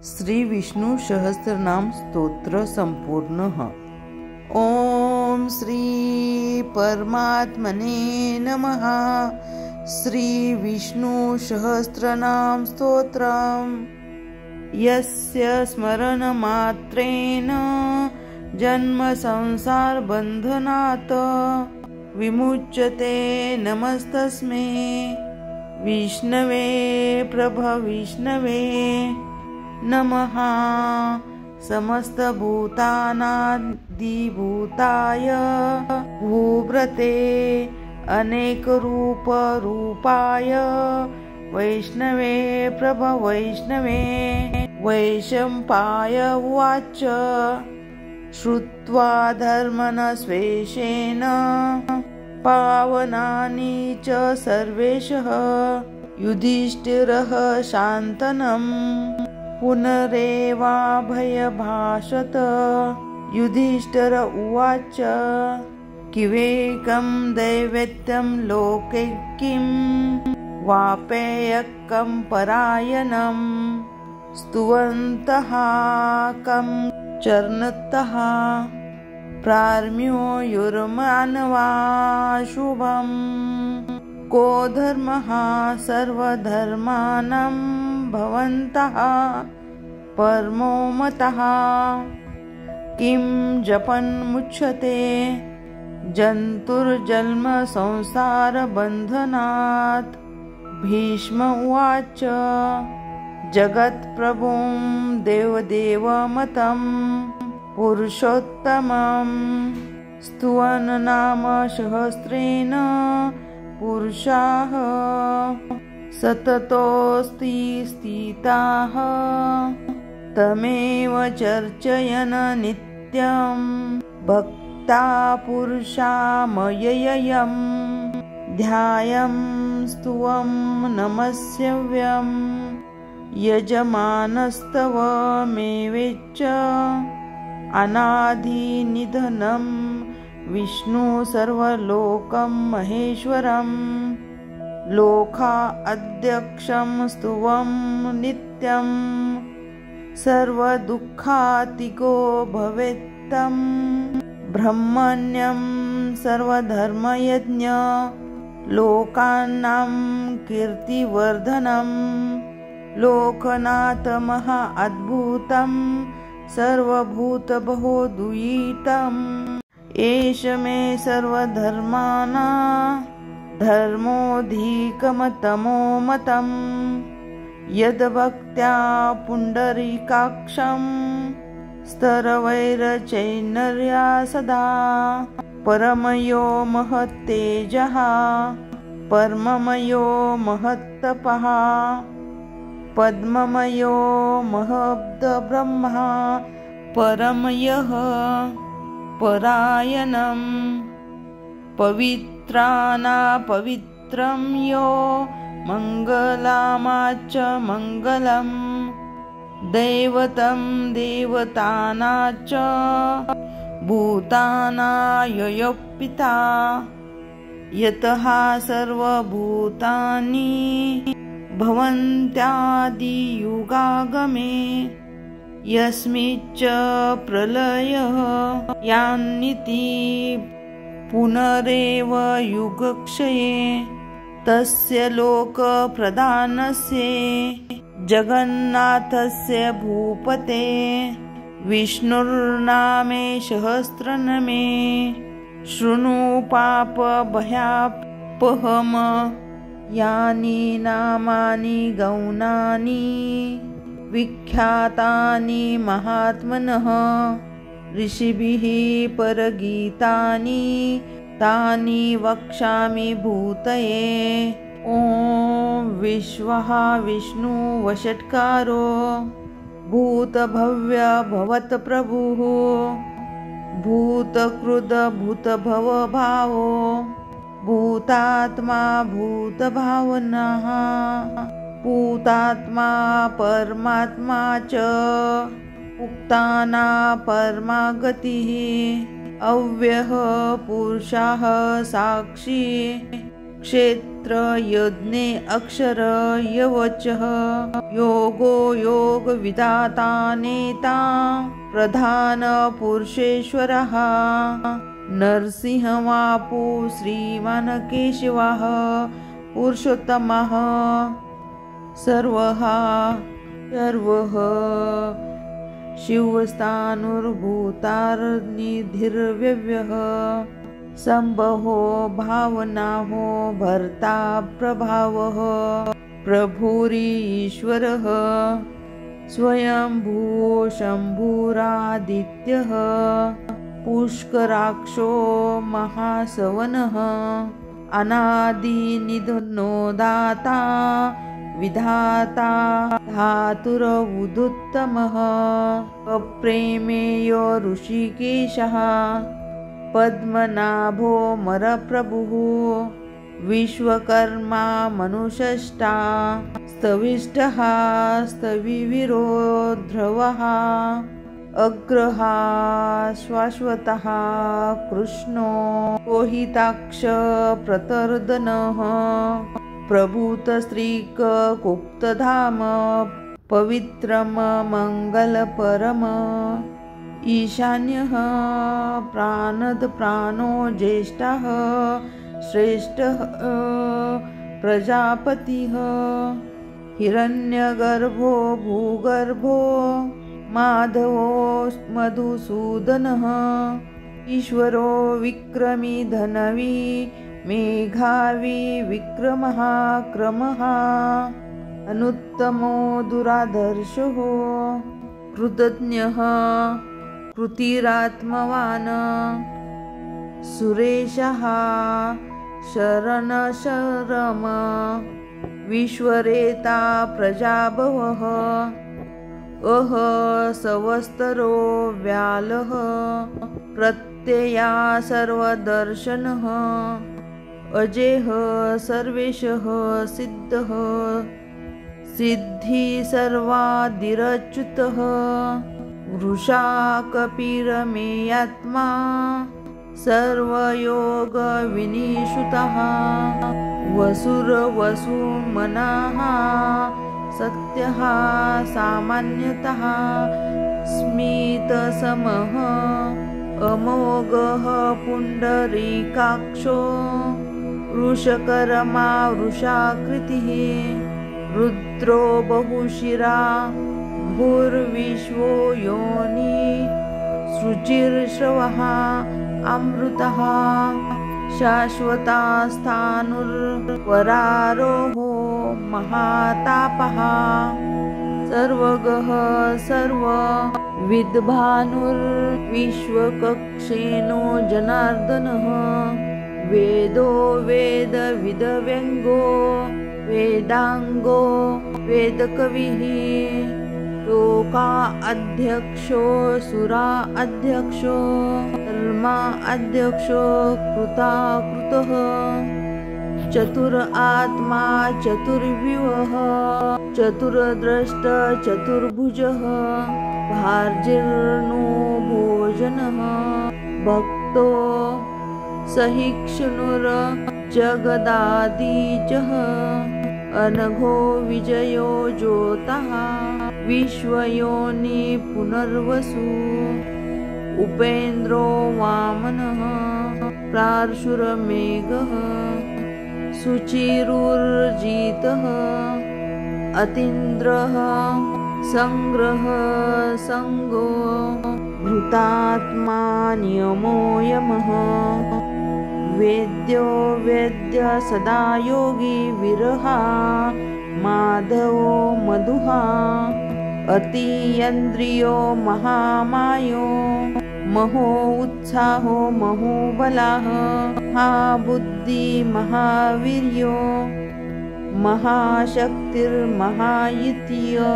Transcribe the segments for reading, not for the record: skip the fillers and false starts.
श्री विष्णु सहस्रनाम स्तोत्र संपूर्णः। ओम श्री परमात्मने नमः। श्री विष्णु सहस्रनाम स्तोत्रम् यस्य स्मरण मात्रेण जन्म संसार बंधनात् विमुच्यते नमस्तस्मै विष्णवे प्रभविष्णवे नमः। समस्तभूतानादिभूताय भूव्रते अनेकरूपरूपाय वैष्णवे प्रभवैष्णवे वैशंपाय उवाच। श्रुत्वा धर्मनस्वेशेन पावनानि च सर्वेशः युधिष्ठिरः शान्तनम् पुनरेवाभयभाषत। युधिष्ठिर उवाच किवेकं दैवेत्यं लोके किं वापेयकं परायणं स्तुवन्तः कं चरणतः प्रार्म्यो युर्मानवा शुभं। को धर्मः सर्वधर्माणां भवन्तः परमो मतः किं जपन् मुच्यते जन्तुर्जन्म संसार बन्धनात्। भीष्म उवाच जगत्प्रभुं देवदेवमतं पुरुषोत्तमं स्तुवन् नाम सहस्रेण पुरुषाः सततोऽस्ति स्थिताः तमेव चर्चयन् नित्यं भक्ता पुरुषामययं ध्यायं स्तुवं नमस्यव्यं यजमानस्तव मे वेच्च अनादिनिधनं विष्णु सर्वलोकं महेश्वरं लोका अध्यक्षं स्तुवं नित्यं सर्वदुःखातिको भवेत्तं ब्रह्मण्यं सर्वधर्मयज्ञ लोकानां कीर्तिवर्धनं लोकनाथ महा अद्भुतं सर्वभूतबहुदुहितं एष मे सर्वधर्माणां धर्मोऽधिकमतमो मतं यद्भक्त्या पुण्डरीकाक्षं स्तरवैरचैनर्या सदा परमयो महत्तेजः परममयो महत्तपः पद्ममयो महद्ब्रह्मा परमयः परायणं पवित्रानापवित्रं यो मङ्गलामाच मङ्गलं दैवतं देवतानाच भूतानाययो पिता यतः सर्वभूतानि भवन्त्यादियुगागमे यस्मिच्च प्रलयः यान्निति पुनरेव युगक्षये तस्य लोकप्रधानस्य जगन्नाथस्य भूपते विष्णुर्नामे सहस्रनामे शृणु पापभयापहम् यानि नामानि गौणानि विख्यातानि महात्मनः ऋषिभिः परगीतानि तानि वक्ष्यामि भूतये। ॐ विश्वः विष्णु वषट्कारो भूतभव्य भवत्प्रभुः भूतकृत भूतभवभावो भूतात्मा भूतभावनः भूतात्मा परमात्मा च उक्ताना परमागतिः अव्ययः पुरुषः साक्षी क्षेत्र यज्ञे अक्षर यवचः योगो योग विधाता नेता प्रधान पुरुषेश्वरः नरसिंहवापु श्रीमान केशवः पुरुषोत्तमः सर्वः शिवस्थानुर्भूतार्निधिर्व्यव्यः संभवो भावनाहो भर्ता प्रभावः प्रभुरीश्वरः स्वयंभू शम्भुरादित्यः पुष्कराक्षो महासवनः अनादिनिधनो दाता विधाता धातुरवुदुत्तमः अप्रेमेयो ऋषिकेशः पद्मनाभो मरप्रभुः विश्वकर्मा मनुष्यष्टा स्तविष्टः स्तविवीरो ध्रुवः अग्रहा शाश्वतः कृष्णो कोहिताक्ष प्रतर्दनः प्रभूतस्त्रीकुप्तधाम पवित्रम मंगलपरम ईशान्यः प्राणो ज्येष्ठः श्रेष्ठः प्रजापतिः हिरण्यगर्भो भूगर्भो माधवो मधुसूदनः ईश्वरो विक्रमी धनवी मेघावी विक्रमः क्रमः अनुत्तमो दुरादर्शो कृतज्ञः कृतिरात्मवान् सुरेशः शरणशरम विश्वरेता प्रजाभवः अह सवस्तरो व्यालः प्रत्यया सर्वदर्शनः अजेह सर्वेशः सिद्धः सिद्धि सर्वादिरच्युतः वृषा कपिरमेयात्मा सर्वयोग विनिषुतः वसुरवसुमनः सत्यः सामान्यतः स्मितसमः अमोघः पुण्डरीकाक्षो वृषकर्मा वृषाकृतिः रुद्रो बहुशिरा भूर्विश्वो योनि शुचिर्श्रवः अमृतः शाश्वतास्थाणुर्वरारोहो महातापः सर्वगः सर्वविद्भानुर्विश्वकक्षेनो जनार्दनः वेदो वेदविदव्यङ्गो वेदांगो वेदकविः लोका अध्यक्षो सुरा अध्यक्षो धर्मा अध्यक्षो कृताकृतः चतुर आत्मा चतुर्व्यूहः चतुर्द्रष्ट चतुर्भुजः भार्जिर्नो भोजनः भक्तो सहिष्णुर जगदादिजः अनघो विजयो ज्योतः विश्वयोनि पुनर्वसु उपेन्द्रो वामनः प्रार्शुरमेघः सुचिरुर्जितः अतीन्द्रः संग्रह संगो भृतात्मा नियमो यमः वेद्यो वेद्य सदा योगी विरहा माधवो मधुहा अतीन्द्रियो महामायो महो उत्साहो महोबलः महाबुद्धि महावीर्यो महाशक्तिर्महायित्य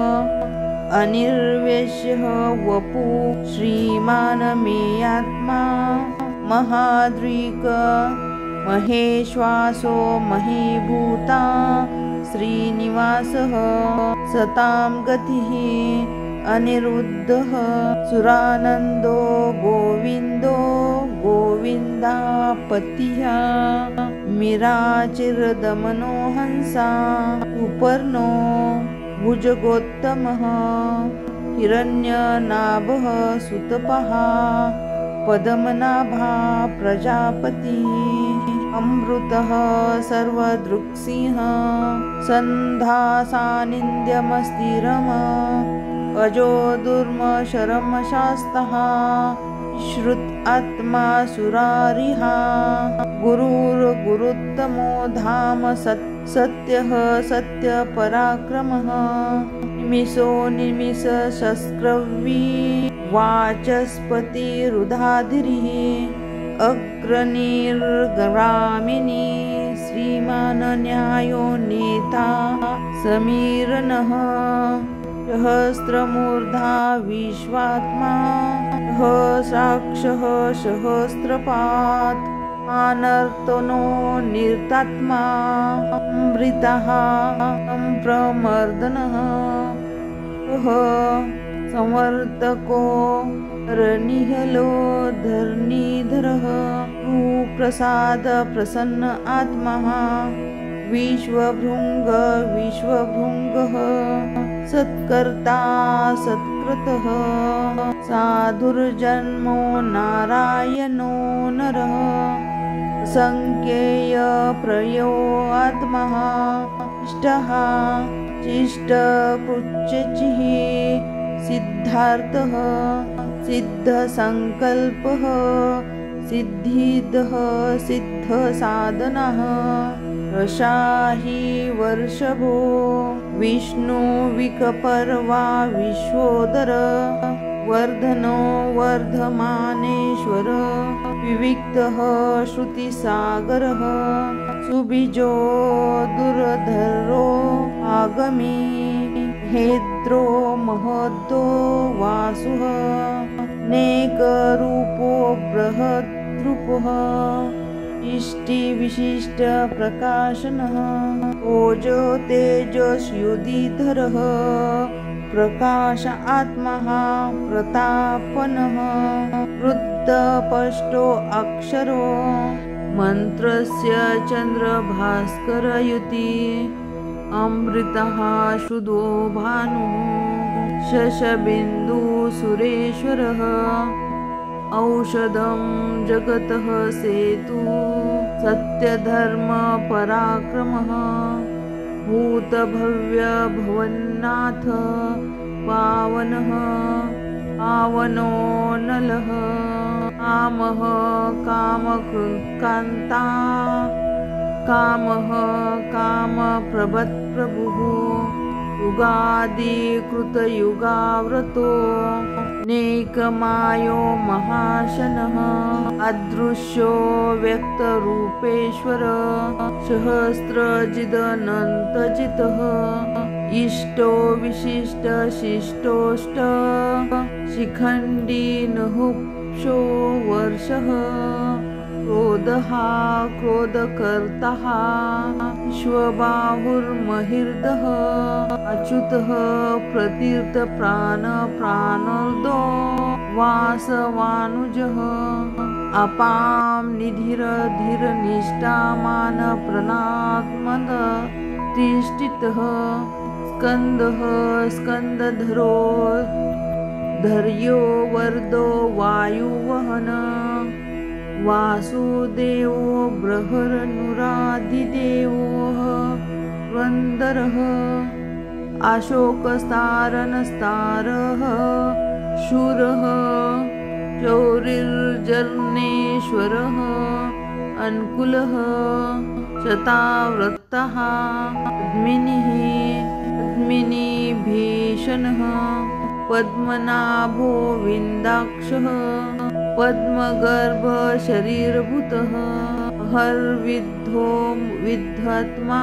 अनिर्वेश्यः वपु श्रीमान मे आत्मा महाद्रिक महेश्वासो महीभूता श्रीनिवासः सतां गतिः अनिरुद्धः सुरानन्दो गोविन्दो गोविन्दापतिः तिमिराचिरदमनो हंसा सुपर्णो भुजगोत्तमः हिरण्यनाभः सुतपः पद्मनाभा प्रजापति अमृतः सर्वदृक्सिंह सन्धासानिन्द्यमस्थिरम् अजो दुर्मशरमशास्तः श्रुत आत्मा सुरारिहा गुरुर्गुरुत्तमो धाम सत्यः सत्यपराक्रमः निमिषो निमिषशस्त्रवी वाचस्पतिरुधाधिरिः अग्रणीर्ग्रामिणी श्रीमान् न्यायो नेता समीरणः सहस्रमूर्धा विश्वात्मा साक्षः सहस्रपात् अनर्तनो निर्तात्मा अमृतः प्रमर्दनः समर्तको रनिहलो धरणीधरः सुप्रसाद प्रसन्न आत्मा विश्वभृङ्गः सत्कर्ता सत्कृतः साधुर्जन्मो नारायणो नरः संज्ञेय प्रयो आत्मा इष्टः चिष्टकृच्यचिः सिद्धार्थः सिद्धसंकल्पः सिद्धिदः सिद्धसाधनः रशाहि वर्षभो विष्णु विकपर्वा विश्वोदर वर्धनो वर्धमानेश्वर विविक्तः श्रुतिसागरः सुबीजो दुर्धरो आगमी हेद्रो महद्दो वासुः नेकरूपो बृहद्रूपः इष्टिविशिष्ट प्रकाशनः ओजो तेजस्युदिधरः प्रकाश आत्मा प्रतापनः वृद्धपष्टो अक्षरो मंत्रस्य चंद्रभास्करयुति अमृतः शुद्धो भानुः शशबिन्दु सुरेश्वरः औषधं जगतः सेतु सत्यधर्म पराक्रमः भूतभव्य भवन्नाथ पावनः पावनो नलः कामः कामकृत्कान्ता कामः कामप्रभत्प्रभुः युगादिकृतयुगाव्रतो नेकमायो महाशनः अदृश्यो व्यक्तरूपेश्वर सहस्रजिदनन्तजितः इष्टो विशिष्ट शिष्टोष्ट शिखण्डी नहुक्षो वर्षः क्रोधः क्रोधकर्तः विश्वबाहुर्महिर्दः अच्युतः प्रतीर्थप्राणप्राणोदो वासवानुजः अपां निधिरधिरनिष्ठामान प्रणात्मद तिष्ठितः स्कन्दः स्कन्दधरो धैर्यो वर्धो वायुवहन वासुदेवो बृहन्नुरादिदेवः वन्दरः अशोकस्तारणस्तारः शूरः चौरिर्जर्नेश्वरः अनुकूलः शतावृत्तः पद्मिनीभीषणः पद्मनाभो विन्दाक्षः पद्मगर्भ शरीरभूतः हर्विद्धो विद्धात्मा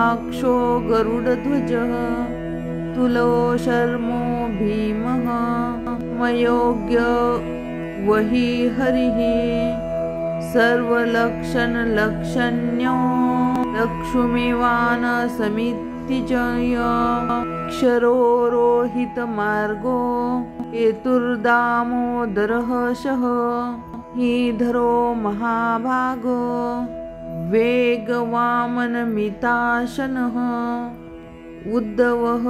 आक्षो गरुडध्वजः तुलो शर्मो भीमः मयोग्य वही हरिः सर्वलक्षणलक्षण्यो लक्ष्मीवान् समितिजय क्षरो रोहितमार्गो हेतुर्दामोदरः शः हीधरो महाभागो वेगवामनमिताशनः उद्धवः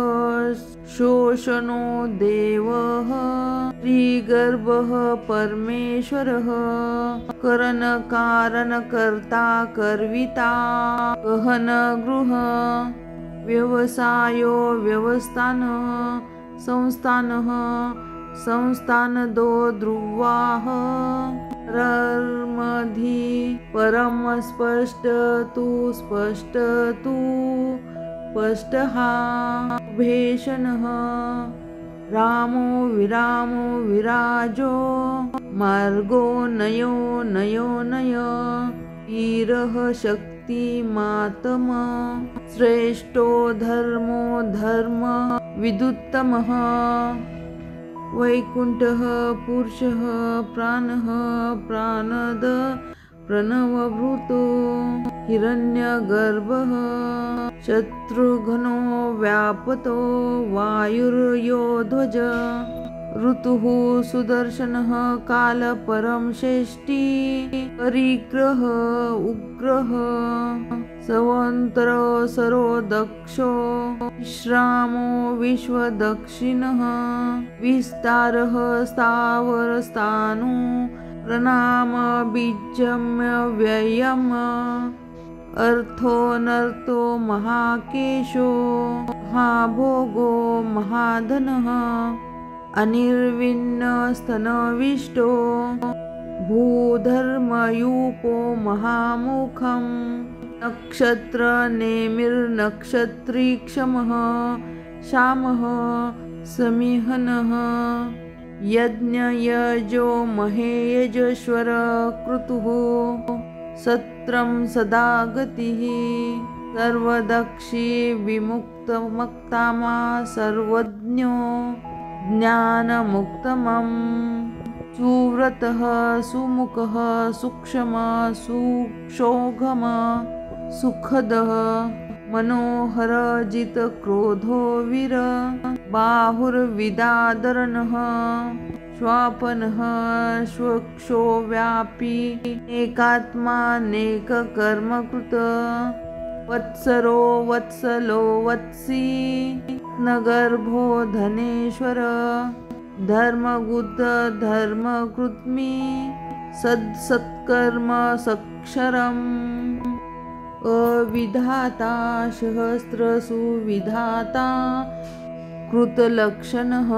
शोषणो देवः श्रीगर्भः परमेश्वरः करणकारणकर्ता कर्विता गहनगृह व्यवसायो व्यवस्थानः संस्थानः संस्थानदो ध्रुवाः रर्मधि परम स्पष्टतु स्पष्टतु स्पष्टः भेषणः रामो विरामो विराजो मार्गो नयो नयो नय ईरः शक्तिमातम श्रेष्ठो धर्मो धर्म विदुत्तमः वैकुण्ठः पुरुषः प्राणः प्राणद प्रणवभूतो हिरण्यगर्भः शत्रुघ्नो व्यापतो वायुर्योध्वज ऋतुः सुदर्शनः कालपरं षष्ठी परिग्रह उग्रः सवन्तरसरो दक्षो विश्रामो विश्वदक्षिणः विस्तारः स्थावरस्थाणु प्रणाम बीजम्य व्ययम् अर्थोऽनर्थो महाकेशो महाभोगो महाधनः अनिर्विण्णस्तनविष्टो भूधर्मयूपो महामुखं नक्षत्रनेमिर्नक्षत्रीक्षमः श्यामः समिहनः यज्ञयजो महेयजश्वर क्रतुः सत्रं सदा गतिः सर्वदक्षी विमुक्तमक्तामा सर्वज्ञो ज्ञानमुक्तमं सुव्रतः सुमुखः सूक्ष्मः सुक्षोघमः सुखदः मनोहर जितक्रोधो वीर बाहुर्विदादरनः स्वापनः स्वक्षो व्यापी एकात्मानेककर्मकृत वत्सरो वत्सलो वत्सी नगर्भो धनेश्वर धर्मगुद धर्मकृत्मि सत्कर्म सक्षरम् अविधाता सहस्रसुविधाता कृतलक्षणः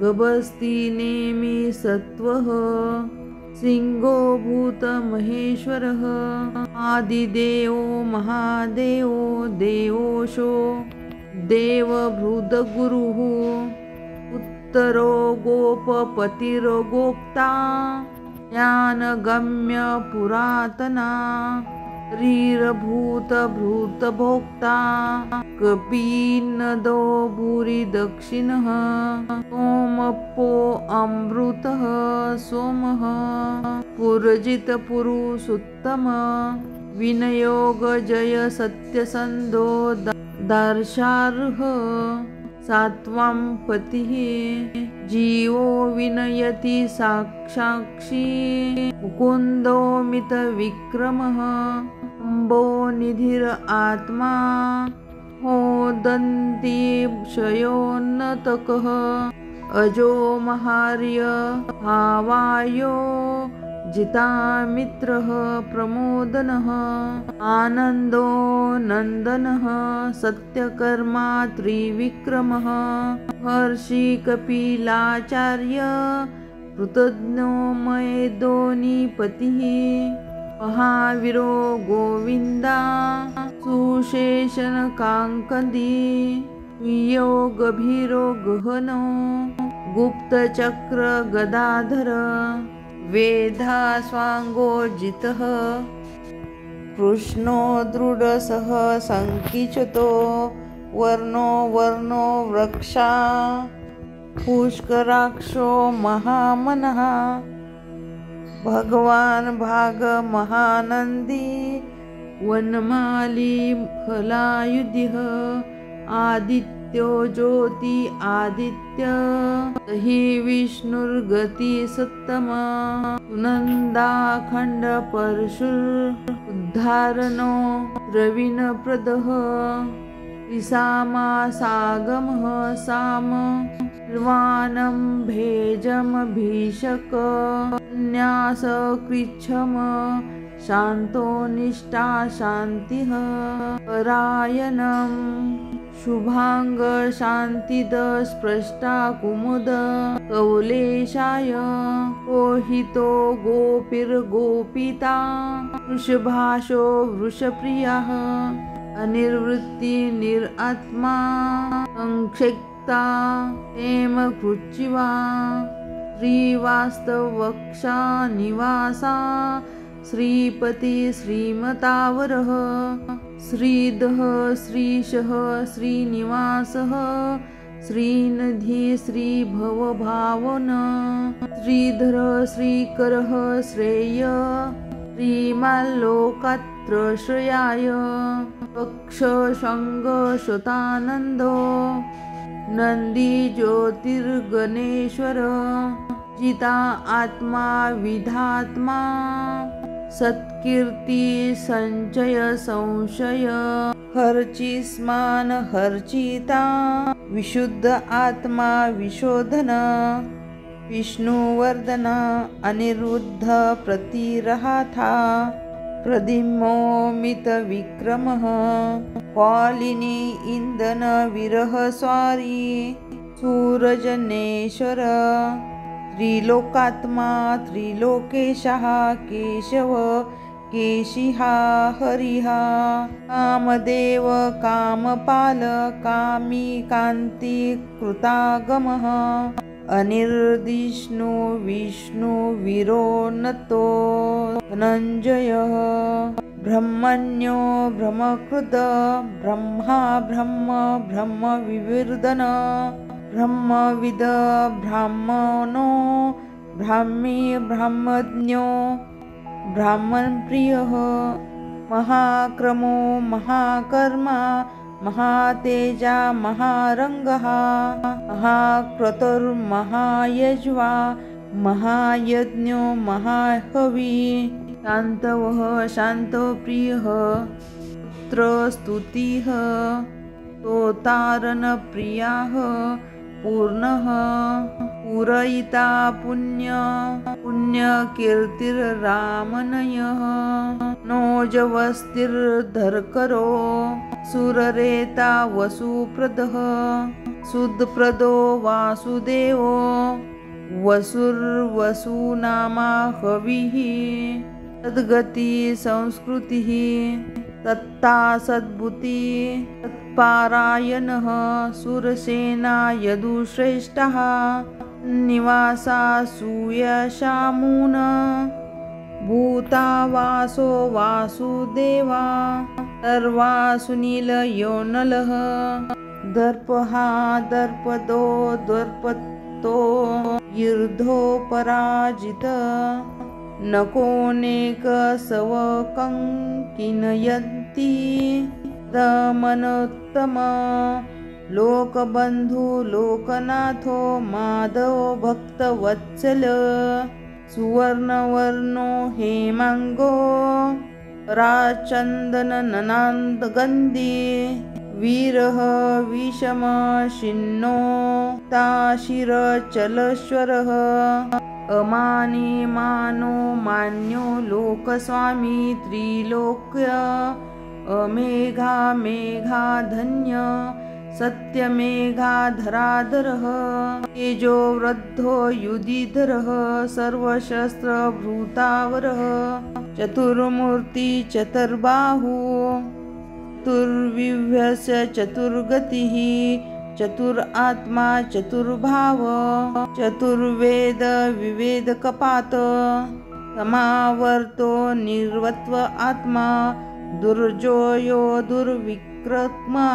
गभस्ति नेमि सत्वः सिंहो भूतमहेश्वरः आदिदेवो महादेवो देवोशो देवभृतगुरुः उत्तरो गोपपतिरो गोप्ता ज्ञानगम्य पुरातना रीरभूतभूतभोक्ता कपीनदो भूरि दक्षिणः सोमप्पो अमृतः सोमः पुरजितपुरुषोत्तम विनयोगजय सत्यसन्धो दार्शार्ह सात्वं पतिः जीवो विनयति साक्षाक्षी मुकुन्दो मितविक्रमः अम्बो निधिर आत्मा होदन्ति क्षयोन्नतकः अजो महार्य भावायो जितामित्रः प्रमोदनः आनन्दो नन्दनः सत्यकर्मा त्रिविक्रमः हर्षि कपिलाचार्य कृतज्ञो मयदोनिपतिः महावीरो गोविन्दा सुशेषनकाङ्कदी प्रियो गभीरो गहनो गुप्तचक्र गदाधर वेधा स्वाङ्गोजितः कृष्णो दृढसः सङ्कीचतो वर्णो वर्णो वृक्षा पुष्कराक्षो महामनः भगवान् भाग महानन्दी वनमाली फलायुधिः आदित्य नित्यो ज्योति आदित्य हि विष्णुर्गति सत्तमा सुनन्दाखण्ड परशुर उद्धारणो द्रविण प्रदः त्रिसामासागमः साम निर्वाणं भेजमभीषक न्यास कृच्छम शान्तो निष्ठा शान्तिः परायणं शुभांग शान्तिद स्पृष्टा कुमुद कौलेशाय कोहितो गोपिर्गोपिता वृषभाशो वृषप्रियः अनिर्वृत्ति निरात्मा संक्षिप्ता हेम कृच्चिवा श्रीवास्तवक्षा निवासा श्रीपति श्रीमतावरः श्रीधः श्रीशः श्रीनिवासः श्रीनिधि श्रीभवभावन श्रीधर श्रीकरः श्रेय श्रीमाल्लोकत्रश्रयाय पक्षशङ्गशतानन्दो नन्दी ज्योतिर्गणेश्वर जिता आत्मा विधात्मा सत्कीर्ति संचय संशय हर्चिस्मान हर्चिता विशुद्ध आत्मा विशोधन विष्णुवर्धन अनिरुद्ध प्रतिरहाथा प्रदिमोमित विक्रमः पालिनी इंदन विरह स्वारी सूरजनेश्वर त्रिलोकात्मा त्रिलोकेशः केशव केशिहा हरिहा कामदेव कामपाल कामी कान्ति कृतागमः अनिर्दिष्णु विष्णु विरोन्नतो धनञ्जयः ब्रह्मण्यो ब्रह्मकृत ब्रह्मा ब्रह्म ब्रह्म विवर्धन ब्रह्मविद ब्राह्मणो ब्राह्मी ब्रह्मज्ञो ब्राह्मणप्रियः महाक्रमो महाकर्मा महातेजा महारंगः महाक्रतुर्महायज्वा महायज्ञो महाहवी शान्तवः शान्तप्रियः पुत्रस्तुतिः स्तोतारणप्रियः पूर्णः पूरयिता पुण्यकीर्तिर्रामनयः नोजवस्तिर्धरकरो सुररेता वसुप्रदः सुदप्रदो वासुदेवो वसुर्वसुनामा हविः तद्गति संस्कृतिः तत्ता सद्बुद्धि तत्पारायणः सुरसेना यदुश्रेष्ठः निवासा सूयशामून भूतावासो वासुदेवा सर्वासुनीलयोनलः दर्पहा दर्पदो दर्पतो युर्धो पराजित नकोनेक सवकंकिनयन्ति दमनोत्तम लोकबंधु लोकनाथो माधव भक्तवत्सल सुवर्णवर्णो हेमांगो राचंदन ननांदगंधी वीरः विषम शिन्नो ताशिरचलश्वरः अमानी मानो मान्यो लोकस्वामी त्रिलोक्य अमेघा मेघा धन्य सत्यमेघाधराधरः तेजो वृद्धो युधिधरः सर्वशस्त्रभृतावरः चतुर्मूर्ति चतुर्बाहु चतुर्विभ्यस्य चतुर्गतिः चतुरात्मा चतुर्भाव चतुर्वेद विवेद कपात समावर्तो निर्वत्व आत्मा दुर्जोयो दुर्विक्रत्मा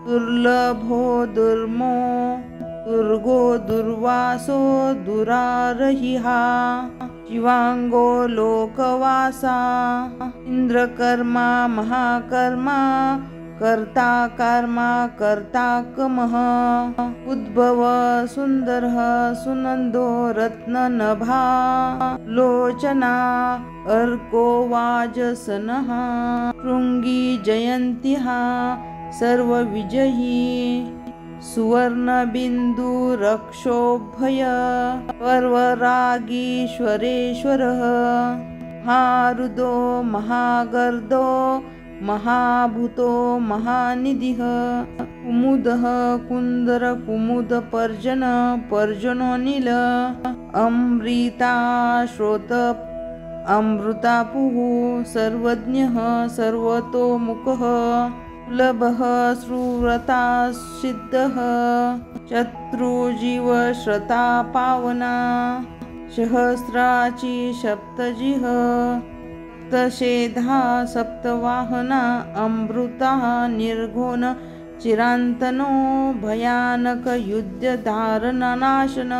दुर्लभो दुर्मो दुर्गो दुर्वासो दुरारहिहा शिवांगो लोकवासा इंद्रकर्मा महाकर्मा कर्ता कर्मा कर्ता कमः उद्भव सुन्दरः सुनन्दो रत्ननभा लोचना अर्को वाजसनः शृङ्गी जयन्तिः सर्वविजयी सुवर्णबिन्दुरक्षोभय पर्वरागीश्वरेश्वरः महारुदो महागर्दो महाभूतो महानिधिः कुमुदः कुन्दर कुमुदपर्जन पर्जनोऽनिल अमृताश्रोत अमृतापुः सर्वज्ञः सर्वतोमुखः सुलभः सुव्रतासिद्धः शत्रुजीवश्रता पावना सहस्राची सप्तजिः सप्तशेधा सप्तवाहना अमृतः निर्घोण चिरान्तनो भयानक युद्धधारणनाशन